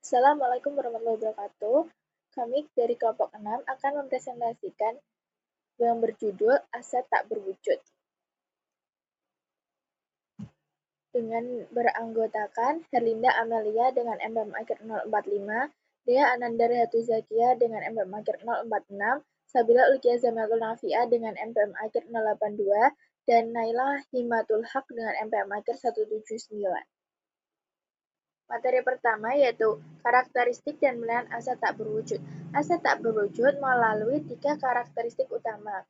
Assalamualaikum warahmatullahi wabarakatuh. Kami dari kelompok 6 akan mempresentasikan yang berjudul Aset Tak Berwujud. Dengan beranggotakan Herlinda Amelia dengan MPM akhir 045, Dea Ananda Rehatu Zakia dengan MPM akhir 046, Sabila Ulkia Zamatul Nafia dengan MPM akhir 082, dan Naila Himatul Haq dengan MPM akhir 179. Materi pertama yaitu karakteristik dan penilaian aset tak berwujud. Aset tak berwujud melalui 3 karakteristik utama.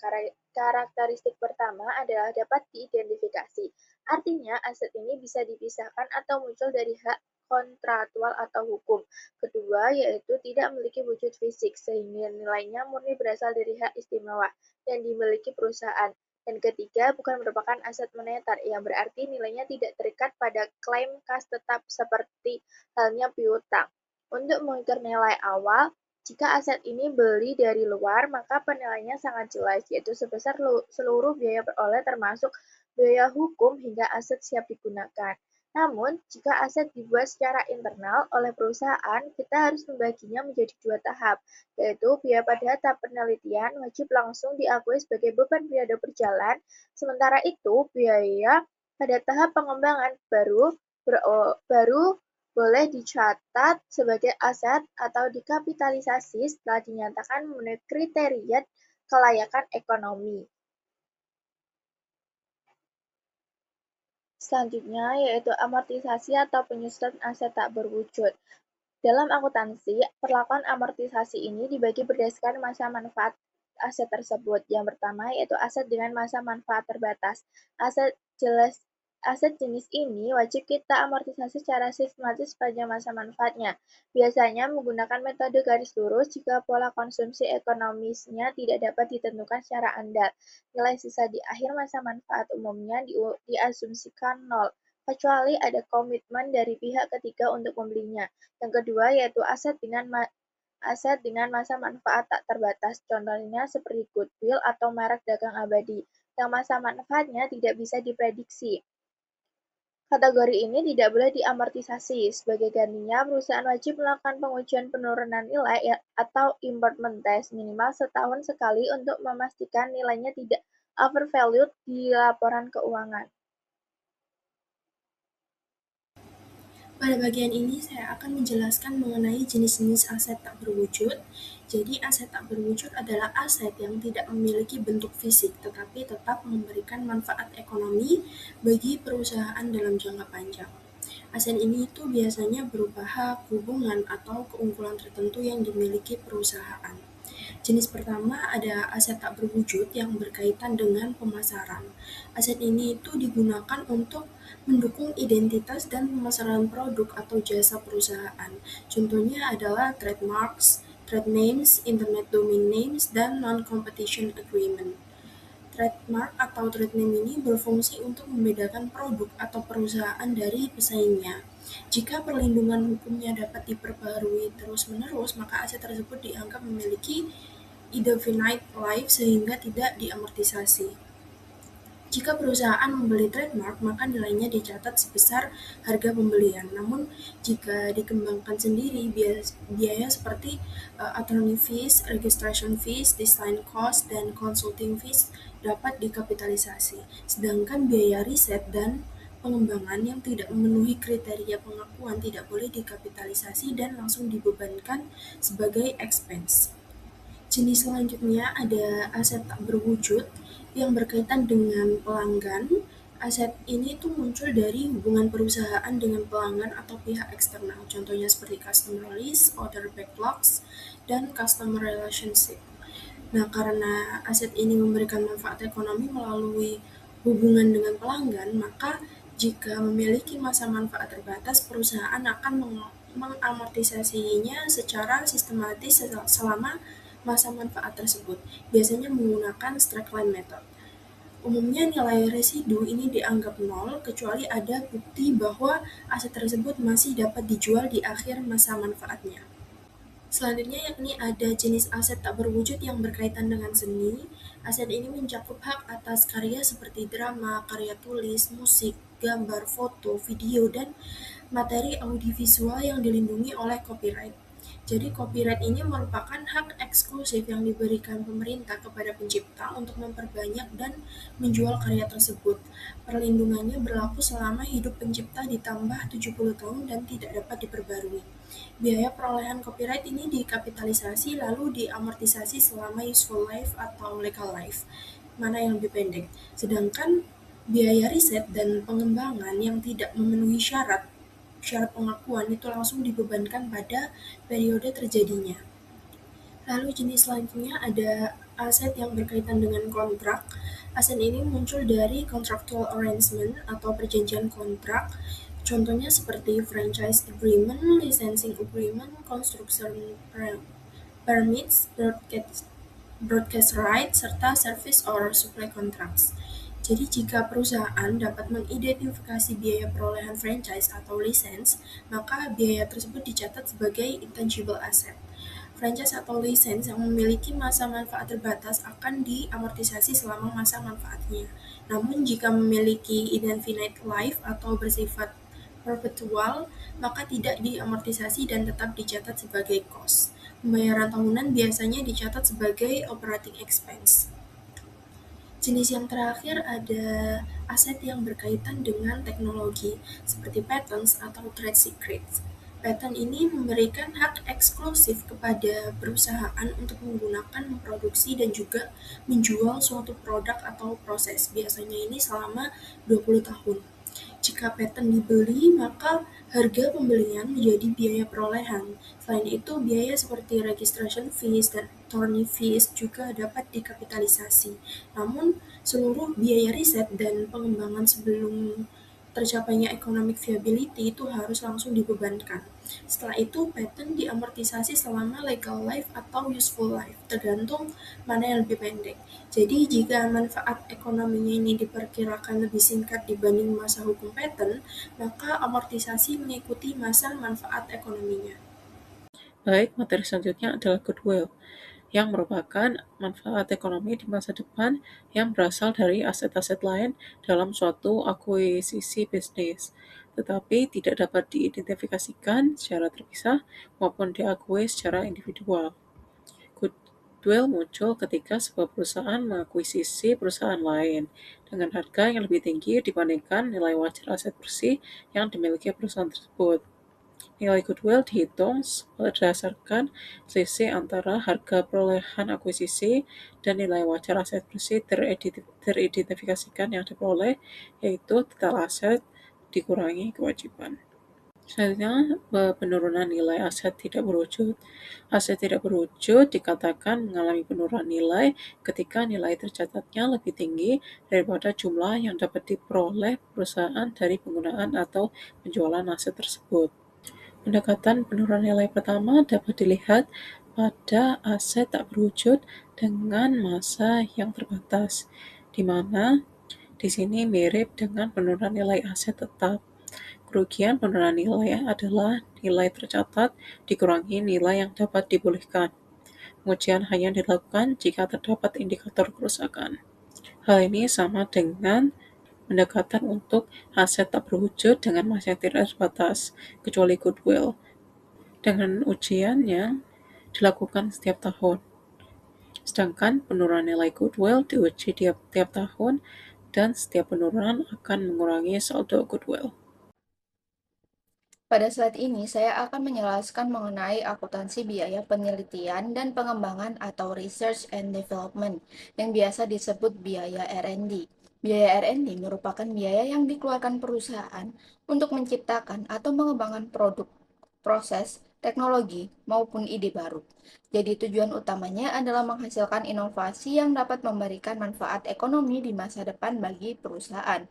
Karakteristik pertama adalah dapat diidentifikasi. Artinya aset ini bisa dipisahkan atau muncul dari hak kontraktual atau hukum. Kedua yaitu tidak memiliki wujud fisik sehingga nilainya murni berasal dari hak istimewa yang dimiliki perusahaan. Dan ketiga, bukan merupakan aset moneter, yang berarti nilainya tidak terikat pada klaim kas tetap seperti halnya piutang. Untuk mengukur nilai awal, jika aset ini beli dari luar, maka penilaiannya sangat jelas, yaitu sebesar seluruh biaya peroleh termasuk biaya hukum hingga aset siap digunakan. Namun, jika aset dibuat secara internal oleh perusahaan, kita harus membaginya menjadi 2 tahap, yaitu biaya pada tahap penelitian wajib langsung diakui sebagai beban biaya berjalan, sementara itu biaya pada tahap pengembangan baru boleh dicatat sebagai aset atau dikapitalisasi setelah dinyatakan memenuhi kriteria kelayakan ekonomi. Selanjutnya yaitu amortisasi atau penyusunan aset tak berwujud. Dalam akuntansi, perlakuan amortisasi ini dibagi berdasarkan masa manfaat aset tersebut. Yang pertama yaitu aset dengan masa manfaat terbatas. Aset jenis ini wajib kita amortisasi secara sistematis pada masa manfaatnya. Biasanya menggunakan metode garis lurus jika pola konsumsi ekonomisnya tidak dapat ditentukan secara andal. Nilai sisa di akhir masa manfaat umumnya diasumsikan nol, kecuali ada komitmen dari pihak ketiga untuk membelinya. Yang kedua yaitu aset dengan masa manfaat tak terbatas, contohnya seperti goodwill atau merek dagang abadi, yang masa manfaatnya tidak bisa diprediksi. Kategori ini tidak boleh diamortisasi. Sebagai gantinya, perusahaan wajib melakukan pengujian penurunan nilai atau impairment test minimal setahun sekali untuk memastikan nilainya tidak overvalued di laporan keuangan. Pada bagian ini saya akan menjelaskan mengenai jenis-jenis aset tak berwujud. Jadi aset tak berwujud adalah aset yang tidak memiliki bentuk fisik tetapi tetap memberikan manfaat ekonomi bagi perusahaan dalam jangka panjang. Aset ini itu biasanya berupa hak, hubungan, atau keunggulan tertentu yang dimiliki perusahaan. Jenis pertama ada aset tak berwujud yang berkaitan dengan pemasaran. Aset ini itu digunakan untuk mendukung identitas dan pemasaran produk atau jasa perusahaan. Contohnya adalah trademarks, trade names, internet domain names, dan non-competition agreement. Trademark atau trade name ini berfungsi untuk membedakan produk atau perusahaan dari pesaingnya. Jika perlindungan hukumnya dapat diperbarui terus-menerus, maka aset tersebut dianggap memiliki indefinite life sehingga tidak diamortisasi. Jika perusahaan membeli trademark, maka nilainya dicatat sebesar harga pembelian. Namun, jika dikembangkan sendiri, biaya seperti attorney fees, registration fees, design cost, dan consulting fees dapat dikapitalisasi. Sedangkan biaya riset dan pengembangan yang tidak memenuhi kriteria pengakuan tidak boleh dikapitalisasi dan langsung dibebankan sebagai expense. Jenis selanjutnya ada aset tak berwujud yang berkaitan dengan pelanggan. Aset ini tuh muncul dari hubungan perusahaan dengan pelanggan atau pihak eksternal, contohnya seperti customer list, order backlogs, dan customer relationship. Nah, karena aset ini memberikan manfaat ekonomi melalui hubungan dengan pelanggan, maka jika memiliki masa manfaat terbatas, perusahaan akan mengamortisasinya secara sistematis selama masa manfaat tersebut, biasanya menggunakan straight-line method. Umumnya nilai residu ini dianggap nol kecuali ada bukti bahwa aset tersebut masih dapat dijual di akhir masa manfaatnya. Selanjutnya yakni ada jenis aset tak berwujud yang berkaitan dengan seni. Aset ini mencakup hak atas karya seperti drama, karya tulis, musik, gambar, foto, video, dan materi audiovisual yang dilindungi oleh copyright. Jadi copyright ini merupakan hak eksklusif yang diberikan pemerintah kepada pencipta untuk memperbanyak dan menjual karya tersebut. Perlindungannya berlaku selama hidup pencipta ditambah 70 tahun dan tidak dapat diperbarui. Biaya perolehan copyright ini dikapitalisasi lalu diamortisasi selama useful life atau legal life, mana yang lebih pendek. Sedangkan biaya riset dan pengembangan yang tidak memenuhi syarat syarat pengakuan itu langsung dibebankan pada periode terjadinya. Lalu jenis selanjutnya ada aset yang berkaitan dengan kontrak. Aset ini muncul dari contractual arrangement atau perjanjian kontrak. Contohnya seperti franchise agreement, licensing agreement, construction permits, broadcast rights, serta service or supply contracts. Jadi jika perusahaan dapat mengidentifikasi biaya perolehan franchise atau lisensi, maka biaya tersebut dicatat sebagai intangible asset. Franchise atau lisensi yang memiliki masa manfaat terbatas akan diamortisasi selama masa manfaatnya. Namun jika memiliki indefinite life atau bersifat perpetual, maka tidak diamortisasi dan tetap dicatat sebagai cost. Pembayaran tahunan biasanya dicatat sebagai operating expense. Jenis yang terakhir ada aset yang berkaitan dengan teknologi, seperti patents atau trade secrets. Patent ini memberikan hak eksklusif kepada perusahaan untuk menggunakan, memproduksi, dan juga menjual suatu produk atau proses. Biasanya ini selama 20 tahun. Jika patent dibeli, maka harga pembelian menjadi biaya perolehan. Selain itu, biaya seperti registration fees dan attorney fees juga dapat dikapitalisasi. Namun, seluruh biaya riset dan pengembangan sebelum tercapainya economic viability itu harus langsung dibebankan. Setelah itu, patent diamortisasi selama legal life atau useful life, tergantung mana yang lebih pendek. Jadi, jika manfaat ekonominya ini diperkirakan lebih singkat dibanding masa hukum patent, maka amortisasi mengikuti masa manfaat ekonominya. Baik, materi selanjutnya adalah goodwill, yang merupakan manfaat ekonomi di masa depan yang berasal dari aset-aset lain dalam suatu akuisisi bisnis, tetapi tidak dapat diidentifikasikan secara terpisah maupun diakui secara individual. Goodwill muncul ketika sebuah perusahaan mengakuisisi perusahaan lain dengan harga yang lebih tinggi dibandingkan nilai wajar aset bersih yang dimiliki perusahaan tersebut. Nilai goodwill dihitung berdasarkan selisih antara harga perolehan akuisisi dan nilai wajar aset bersih teridentifikasikan yang diperoleh, yaitu total aset dikurangi kewajiban. Selanjutnya, penurunan nilai aset tidak berwujud. Aset tidak berwujud dikatakan mengalami penurunan nilai ketika nilai tercatatnya lebih tinggi daripada jumlah yang dapat diperoleh perusahaan dari penggunaan atau penjualan aset tersebut. Pendekatan penurunan nilai pertama dapat dilihat pada aset tak berwujud dengan masa yang terbatas, di mana di sini mirip dengan penurunan nilai aset tetap. Kerugian penurunan nilai adalah nilai tercatat dikurangi nilai yang dapat dipulihkan. Pengujian hanya dilakukan jika terdapat indikator kerusakan. Hal ini sama dengan pendekatan untuk aset tak berwujud dengan masa yang tidak terbatas, kecuali goodwill, dengan ujian yang dilakukan setiap tahun. Sedangkan penurunan nilai goodwill diuji tiap tahun dan setiap penurunan akan mengurangi saldo goodwill. Pada slide ini, saya akan menjelaskan mengenai akuntansi biaya penelitian dan pengembangan atau Research and Development, yang biasa disebut biaya R&D. Biaya R&D merupakan biaya yang dikeluarkan perusahaan untuk menciptakan atau mengembangkan produk, proses, teknologi, maupun ide baru. Jadi tujuan utamanya adalah menghasilkan inovasi yang dapat memberikan manfaat ekonomi di masa depan bagi perusahaan.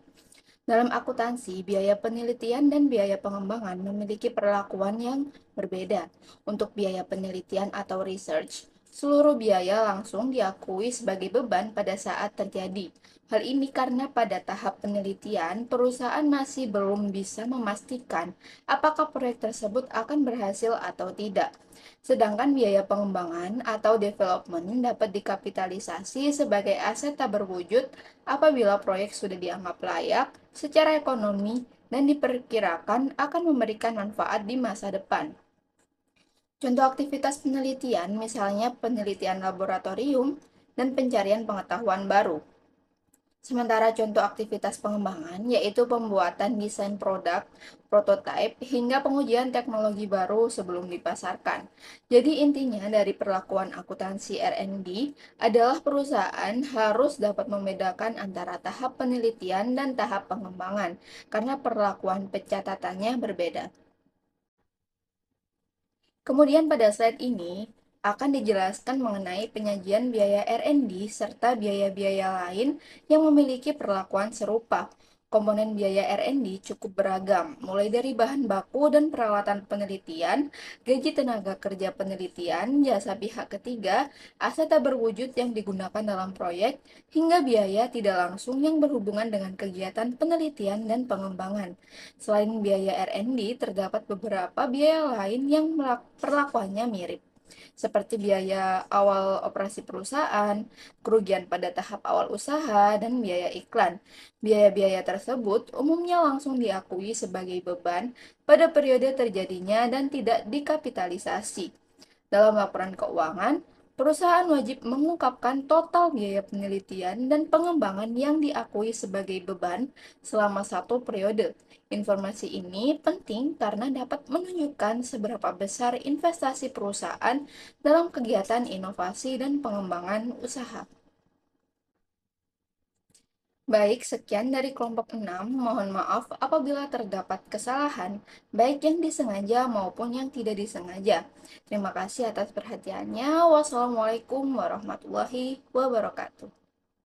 Dalam akuntansi, biaya penelitian dan biaya pengembangan memiliki perlakuan yang berbeda. Untuk biaya penelitian atau research, seluruh biaya langsung diakui sebagai beban pada saat terjadi. Hal ini karena pada tahap penelitian, perusahaan masih belum bisa memastikan apakah proyek tersebut akan berhasil atau tidak. Sedangkan biaya pengembangan atau development dapat dikapitalisasi sebagai aset tak berwujud apabila proyek sudah dianggap layak secara ekonomi dan diperkirakan akan memberikan manfaat di masa depan. Contoh aktivitas penelitian misalnya penelitian laboratorium dan pencarian pengetahuan baru. Sementara contoh aktivitas pengembangan yaitu pembuatan desain produk, prototipe, hingga pengujian teknologi baru sebelum dipasarkan. Jadi intinya dari perlakuan akuntansi R&D adalah perusahaan harus dapat membedakan antara tahap penelitian dan tahap pengembangan karena perlakuan pencatatannya berbeda. Kemudian pada slide ini akan dijelaskan mengenai penyajian biaya R&D serta biaya-biaya lain yang memiliki perlakuan serupa. Komponen biaya R&D cukup beragam, mulai dari bahan baku dan peralatan penelitian, gaji tenaga kerja penelitian, jasa pihak ketiga, aset tak berwujud yang digunakan dalam proyek, hingga biaya tidak langsung yang berhubungan dengan kegiatan penelitian dan pengembangan. Selain biaya R&D, terdapat beberapa biaya lain yang perlakuannya mirip, seperti biaya awal operasi perusahaan, kerugian pada tahap awal usaha, dan biaya iklan. Biaya-biaya tersebut umumnya langsung diakui sebagai beban pada periode terjadinya dan tidak dikapitalisasi. Dalam laporan keuangan, perusahaan wajib mengungkapkan total biaya penelitian dan pengembangan yang diakui sebagai beban selama satu periode. Informasi ini penting karena dapat menunjukkan seberapa besar investasi perusahaan dalam kegiatan inovasi dan pengembangan usaha. Baik, sekian dari kelompok 6. Mohon maaf apabila terdapat kesalahan, baik yang disengaja maupun yang tidak disengaja. Terima kasih atas perhatiannya. Wassalamualaikum warahmatullahi wabarakatuh.